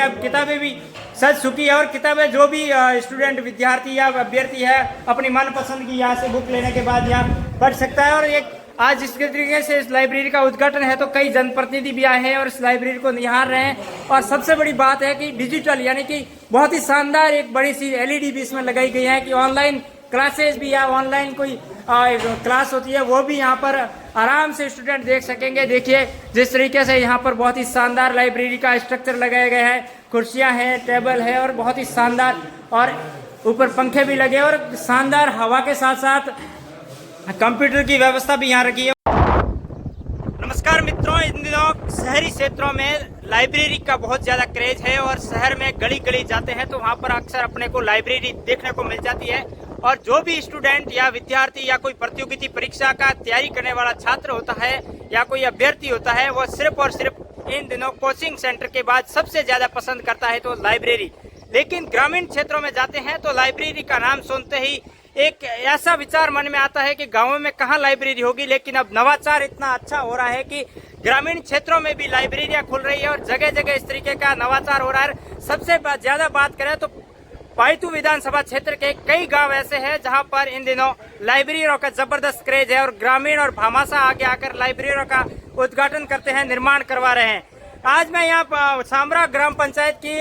में अब किताबें भी सज चुकी है और किताबें जो भी स्टूडेंट विद्यार्थी या अभ्यर्थी है अपनी मनपसंद की यहाँ से बुक लेने के बाद यहाँ पढ़ सकता है। और एक आज इसके तरीके से इस लाइब्रेरी का उद्घाटन है तो कई जनप्रतिनिधि भी आए हैं और इस लाइब्रेरी को निहार रहे हैं। और सबसे बड़ी बात है कि डिजिटल यानी कि बहुत ही शानदार एक बड़ी सी एलईडी भी इसमें लगाई गई है कि ऑनलाइन क्लासेस भी या ऑनलाइन कोई क्लास होती है वो भी यहाँ पर आराम से स्टूडेंट देख सकेंगे। देखिए जिस तरीके से यहाँ पर बहुत ही शानदार लाइब्रेरी का स्ट्रक्चर लगाया गया है, कुर्सियाँ हैं, टेबल है और बहुत ही शानदार, और ऊपर पंखे भी लगे और शानदार हवा के साथ साथ कंप्यूटर की व्यवस्था भी यहाँ रखी है। नमस्कार मित्रों, इन दिनों शहरी क्षेत्रों में लाइब्रेरी का बहुत ज्यादा क्रेज है और शहर में गली गली जाते हैं तो वहाँ पर अक्सर अपने को लाइब्रेरी देखने को मिल जाती है। और जो भी स्टूडेंट या विद्यार्थी या कोई प्रतियोगिता परीक्षा का तैयारी करने वाला छात्र होता है या कोई अभ्यर्थी होता है वो सिर्फ और सिर्फ इन दिनों कोचिंग सेंटर के बाद सबसे ज्यादा पसंद करता है तो लाइब्रेरी। लेकिन ग्रामीण क्षेत्रों में जाते हैं तो लाइब्रेरी का नाम सुनते ही एक ऐसा विचार मन में आता है कि गांवों में कहाँ लाइब्रेरी होगी। लेकिन अब नवाचार इतना अच्छा हो रहा है कि ग्रामीण क्षेत्रों में भी लाइब्रेरियां खुल रही है और जगह जगह इस तरीके का नवाचार हो रहा है। सबसे ज्यादा बात करें तो पायतू विधानसभा क्षेत्र के कई गांव ऐसे हैं जहां पर इन दिनों लाइब्रेरियों का जबरदस्त क्रेज है और ग्रामीण और भामाशाह आगे आकर लाइब्रेरियों का उद्घाटन करते हैं, निर्माण करवा रहे हैं। आज मैं यहाँ सामरा ग्राम पंचायत की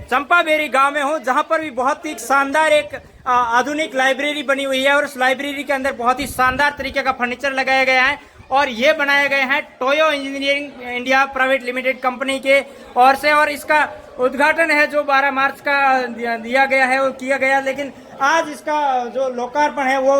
चंपाबेरी गांव में हूँ जहां पर भी बहुत ही शानदार एक आधुनिक लाइब्रेरी बनी हुई है और उस लाइब्रेरी के अंदर बहुत ही शानदार तरीके का फर्नीचर लगाया गया है और ये बनाए गए हैं Toyo engineering India private limited company के ओर से। और इसका उद्घाटन है जो 12 मार्च का दिया गया है वो किया गया, लेकिन आज इसका जो लोकार्पण है वो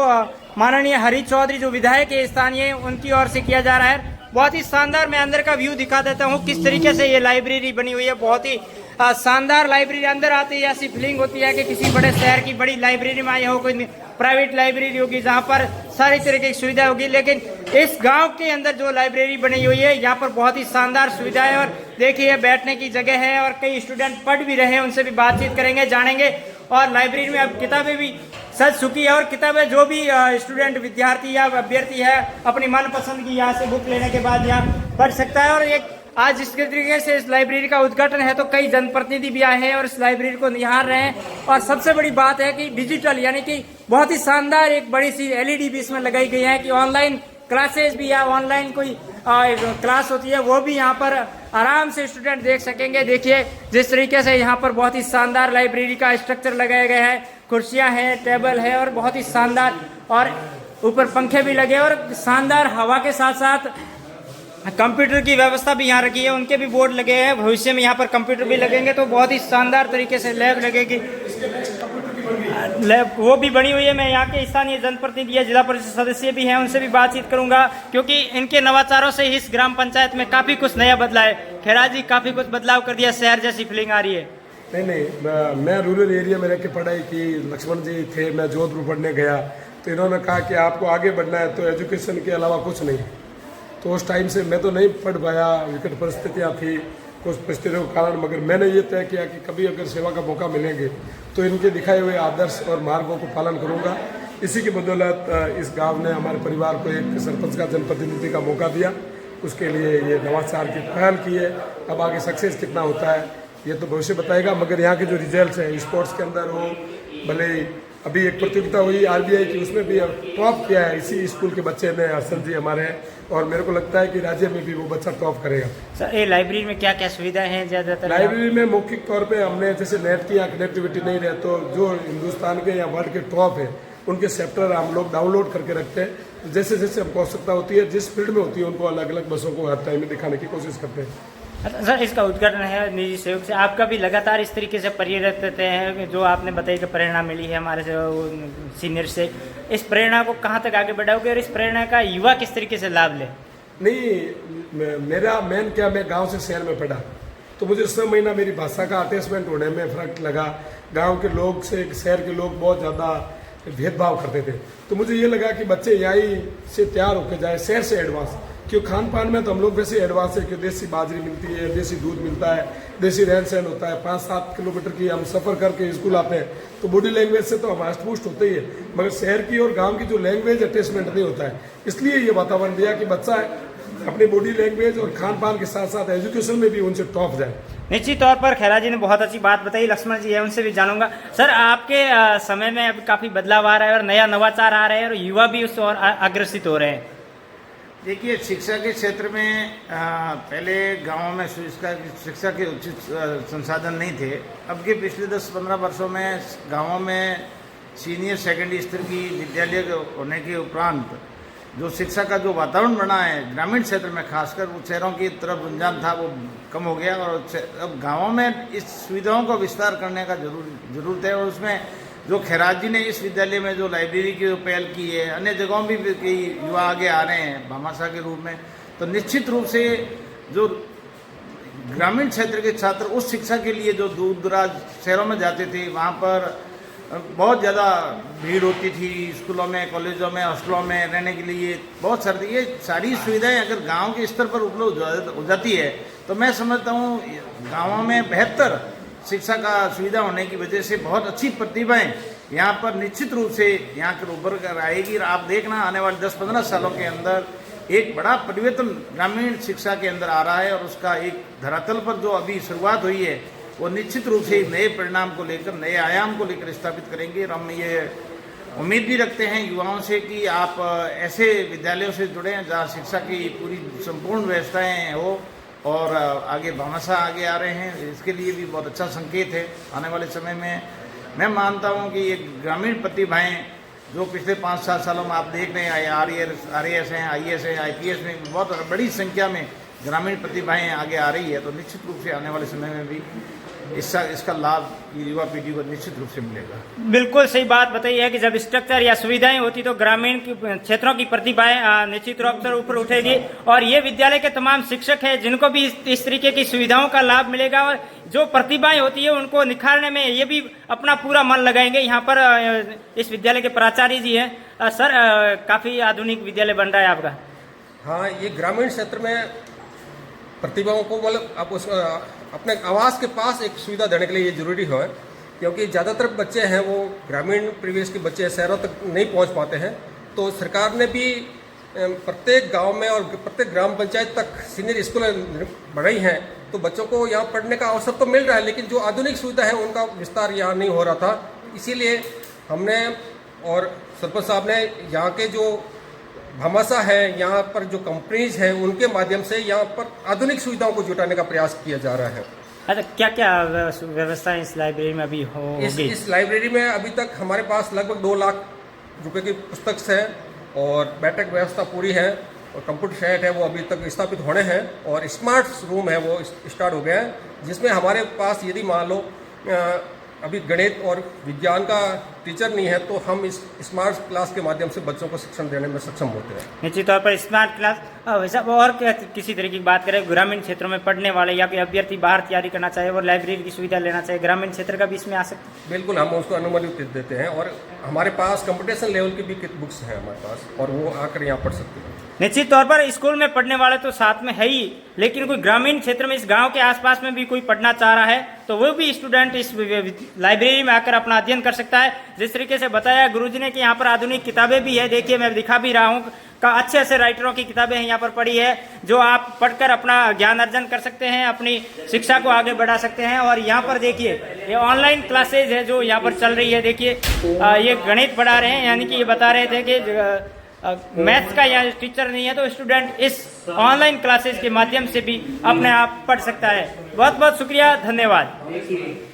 माननीय हरी चौधरी जो विधायक है स्थानीय उनकी ओर से किया जा रहा है। बहुत ही शानदार, मैं अंदर का व्यू दिखा देता हूँ किस तरीके से ये लाइब्रेरी बनी हुई है। बहुत ही शानदार लाइब्रेरी, अंदर आते ही ऐसी फीलिंग होती है कि किसी बड़े शहर की बड़ी लाइब्रेरी में आए हो, कोई प्राइवेट लाइब्रेरी होगी जहाँ पर सारी तरह की सुविधा होगी। लेकिन इस गांव के अंदर जो लाइब्रेरी बनी हुई है यहाँ पर बहुत ही शानदार सुविधा है और देखिए बैठने की जगह है और कई स्टूडेंट पढ़ भी रहे हैं, उनसे भी बातचीत करेंगे, जानेंगे। और लाइब्रेरी में अब किताबें भी सज चुकी है और किताबें जो भी स्टूडेंट विद्यार्थी या अभ्यर्थी है अपनी मनपसंद की यहाँ से बुक लेने के बाद यहाँ पढ़ सकता है। और एक आज इसके तरीके से इस लाइब्रेरी का उद्घाटन है तो कई जनप्रतिनिधि भी आए हैं और इस लाइब्रेरी को निहार रहे हैं। और सबसे बड़ी बात है कि डिजिटल यानी कि बहुत ही शानदार एक बड़ी सी एलईडी भी इसमें लगाई गई है कि ऑनलाइन क्लासेस भी या ऑनलाइन कोई क्लास होती है वो भी यहाँ पर आराम से स्टूडेंट देख सकेंगे। देखिए जिस तरीके से यहाँ पर बहुत ही शानदार लाइब्रेरी का स्ट्रक्चर लगाया गया है, कुर्सियाँ हैं, टेबल है और बहुत ही शानदार, और ऊपर पंखे भी लगे और शानदार हवा के साथ साथ कंप्यूटर की व्यवस्था भी यहाँ रखी है, उनके भी बोर्ड लगे हैं। भविष्य में यहाँ पर कंप्यूटर भी लगेंगे तो बहुत ही शानदार तरीके से लैब लगेगी, लैब वो भी बनी हुई है। मैं यहाँ के स्थानीय जनप्रतिनिधि या जिला परिषद सदस्य भी हैं, उनसे भी बातचीत करूंगा क्योंकि इनके नवाचारों से इस ग्राम पंचायत में काफी कुछ नया बदला है। खैरा जी काफी कुछ बदलाव कर दिया, शहर जैसी फीलिंग आ रही है। नहीं, मैं रूरल एरिया में रह के पढ़ाई की। लक्ष्मण जी थे, मैं जोधपुर पढ़ने गया तो इन्होंने कहा कि आपको आगे बढ़ना है तो एजुकेशन के अलावा कुछ नहीं। तो उस टाइम से मैं तो नहीं पढ़ पाया, विकट परिस्थितियाँ थी कुछ परिस्थितियों के कारण, मगर मैंने ये तय किया कि कभी अगर सेवा का मौका मिलेंगे तो इनके दिखाए हुए आदर्श और मार्गों को पालन करूँगा। इसी की बदौलत इस गांव ने हमारे परिवार को एक सरपंच का जनप्रतिनिधि का मौका दिया, उसके लिए ये नवाचार की पहल की है। अब आगे सक्सेस कितना होता है ये तो भविष्य बताएगा, मगर यहाँ के जो रिजल्ट हैं स्पोर्ट्स के अंदर हो, भले अभी एक प्रतियोगिता हुई आरबीआई की, उसमें भी टॉप किया है इसी स्कूल के बच्चे ने, हर्षल जी हमारे हैं, और मेरे को लगता है कि राज्य में भी वो बच्चा टॉप करेगा। सर ये लाइब्रेरी में क्या क्या सुविधाएं हैं ज़्यादातर? लाइब्रेरी में मौखिक तौर पे हमने जैसे नेट की या कनेक्टिविटी नहीं रहे तो जो हिंदुस्तान के या वर्ल्ड के टॉप है उनके चैप्टर हम लोग डाउनलोड करके रखते हैं। तो जैसे जैसे हमको आवश्यकता होती है जिस फील्ड में होती है उनको अलग अलग बसों को हर टाइम में दिखाने की कोशिश करते हैं। सर इसका उद्घाटन है निजी सहयोग से, आपका भी लगातार इस तरीके से प्रेरित रहते हैं जो आपने बताई कि प्रेरणा मिली है हमारे सीनियर से, इस प्रेरणा को कहाँ तक आगे बढ़ाओगे और इस प्रेरणा का युवा किस तरीके से लाभ ले? नहीं, मेरा मेन क्या, मैं गांव से शहर में पढ़ा तो मुझे 6 महीना मेरी भाषा का अटैचमेंट होने में फ़र्क लगा। गांव के लोग से शहर के लोग बहुत ज़्यादा भेदभाव करते थे, तो मुझे ये लगा कि बच्चे यहीं से तैयार होकर जाए शहर से एडवांस, क्यों खान पान में तो हम लोग वैसे एडवांस है कि देसी बाजरी मिलती है, देसी दूध मिलता है, देसी रहन सहन होता है। 5-7 किलोमीटर की हम सफ़र करके स्कूल आते हैं तो बॉडी लैंग्वेज से तो हम हष्ट पुष्ट होते ही है, मगर शहर की और गांव की जो लैंग्वेज अटैचमेंट नहीं होता है। इसलिए ये वातावरण दिया कि बच्चा अपनी बॉडी लैंग्वेज और खान पान के साथ साथ एजुकेशन में भी उनसे टॉप जाए। निश्चित तौर पर खैरा जी ने बहुत अच्छी बात बताई। लक्ष्मण जी है, उनसे भी जानूंगा। सर, आपके समय में अब काफी बदलाव आ रहा है और नया नवाचार आ रहा है और युवा भी उससे और अग्रसित हो रहे हैं। देखिए, शिक्षा के क्षेत्र में पहले गांवों में शिक्षा के उचित संसाधन नहीं थे। अब के पिछले 10-15 वर्षों में गांवों में सीनियर सेकेंडरी स्तर की विद्यालय होने के उपरांत जो शिक्षा का जो वातावरण बना है ग्रामीण क्षेत्र में, खासकर वो शहरों की तरफ रुझान था वो कम हो गया और अब गांवों में इस सुविधाओं का विस्तार करने का जरूरत है। और उसमें जो खैरात जी ने इस विद्यालय में जो लाइब्रेरी की जो पहल की है, अन्य जगहों भी कई युवा आगे आ रहे हैं भामाशाह के रूप में, तो निश्चित रूप से जो ग्रामीण क्षेत्र के छात्र उस शिक्षा के लिए जो दूर दराज शहरों में जाते थे, वहाँ पर बहुत ज़्यादा भीड़ होती थी। स्कूलों में, कॉलेजों में, हॉस्टलों में रहने के लिए बहुत सारी, ये सारी सुविधाएं अगर गांव के स्तर पर उपलब्ध हो जाती है तो मैं समझता हूँ गांवों में बेहतर शिक्षा का सुविधा होने की वजह से बहुत अच्छी प्रतिभाएं यहाँ पर निश्चित रूप से यहाँ कर उभर कर आएगी। और आप देखना आने वाले 10-15 सालों के अंदर एक बड़ा परिवर्तन ग्रामीण शिक्षा के अंदर आ रहा है और उसका एक धरातल पर जो अभी शुरुआत हुई है वो निश्चित रूप से नए परिणाम को लेकर, नए आयाम को लेकर स्थापित करेंगे। और हम ये उम्मीद भी रखते हैं युवाओं से कि आप ऐसे विद्यालयों से जुड़ें जहाँ शिक्षा की पूरी संपूर्ण व्यवस्थाएं हो और आगे भामाशाह आगे आ रहे हैं। इसके लिए भी बहुत अच्छा संकेत है। आने वाले समय में मैं मानता हूँ कि ये ग्रामीण प्रतिभाएं जो पिछले 5-7 सालों में आप देख रहे हैं, RAS हैं, IAS हैं, IPS में बहुत बड़ी संख्या में ग्रामीण प्रतिभाएं आगे आ रही है, तो निश्चित रूप से आने वाले समय में भी इसका लाभ युवा पीढ़ी को निश्चित रूप से मिलेगा। बिल्कुल सही बात बताई है कि जब स्ट्रक्चर या सुविधाएं होती तो ग्रामीण क्षेत्रों की प्रतिभाएं निश्चित रूप से ऊपर उठेगी और ये विद्यालय के तमाम शिक्षक हैं जिनको भी इस तरीके की सुविधाओं का लाभ मिलेगा और जो प्रतिभाएं होती है उनको निखारने में ये भी अपना पूरा मन लगाएंगे। यहाँ पर इस विद्यालय के प्राचार्य जी हैं। सर, काफी आधुनिक विद्यालय बन रहा है आपका। हाँ, ये ग्रामीण क्षेत्र में प्रतिभाओं को मतलब आप उस अपने आवास के पास एक सुविधा देने के लिए ये जरूरी है, क्योंकि ज़्यादातर बच्चे हैं वो ग्रामीण परिवेश के बच्चे शहरों तक नहीं पहुंच पाते हैं। तो सरकार ने भी प्रत्येक गांव में और प्रत्येक ग्राम पंचायत तक सीनियर स्कूल बढ़ाई हैं, तो बच्चों को यहाँ पढ़ने का अवसर तो मिल रहा है, लेकिन जो आधुनिक सुविधा है उनका विस्तार यहाँ नहीं हो रहा था। इसीलिए हमने और सरपंच साहब ने यहाँ के जो भामाशाह है, यहाँ पर जो कंपनीज हैं उनके माध्यम से यहाँ पर आधुनिक सुविधाओं को जुटाने का प्रयास किया जा रहा है। अच्छा, क्या क्या व्यवस्था इस लाइब्रेरी में अभी होगी? इस लाइब्रेरी में अभी तक हमारे पास लगभग 2 लाख रुपए की पुस्तक है और बैठक व्यवस्था पूरी है और कंप्यूटर सेट है वो अभी तक स्थापित होने हैं और स्मार्ट रूम है वो स्टार्ट हो गया है, जिसमें हमारे पास यदि मान लो अभी गणित और विज्ञान का टीचर नहीं है तो हम इस स्मार्ट क्लास के माध्यम से बच्चों को शिक्षण देने में सक्षम होते हैं। निश्चित तौर पर स्मार्ट क्लास। वैसा और किसी तरीके की बात करें, ग्रामीण क्षेत्रों में पढ़ने वाले या कोई अभ्यर्थी बाहर तैयारी करना चाहे और लाइब्रेरी की सुविधा लेना चाहे, ग्रामीण क्षेत्र का भी इसमें आ सकता है? बिल्कुल, हम उसको अनुमति देते हैं और हमारे पास कंपटीशन लेवल की भी बुक्स हैं हमारे पास और वो आकर यहाँ पढ़ सकते हैं। निश्चित तौर पर स्कूल में पढ़ने वाले तो साथ में है ही, लेकिन कोई ग्रामीण क्षेत्र में इस गांव के आसपास में भी कोई पढ़ना चाह रहा है तो वो भी स्टूडेंट इस लाइब्रेरी में आकर अपना अध्ययन कर सकता है। जिस तरीके से बताया गुरुजी ने कि यहाँ पर आधुनिक किताबें भी है, देखिए मैं दिखा भी रहा हूँ, अच्छे अच्छे राइटरों की किताबें हैं यहाँ पर पढ़ी है जो आप पढ़कर अपना ज्ञान अर्जन कर सकते हैं, अपनी शिक्षा को आगे बढ़ा सकते हैं। और यहाँ पर देखिए ये ऑनलाइन क्लासेज है जो यहाँ पर चल रही है। देखिए ये गणित पढ़ा रहे हैं, यानी कि ये बता रहे थे कि मैथ्स का यहाँ टीचर नहीं है तो स्टूडेंट इस ऑनलाइन क्लासेस के माध्यम से भी अपने आप पढ़ सकता है। बहुत बहुत शुक्रिया, धन्यवाद।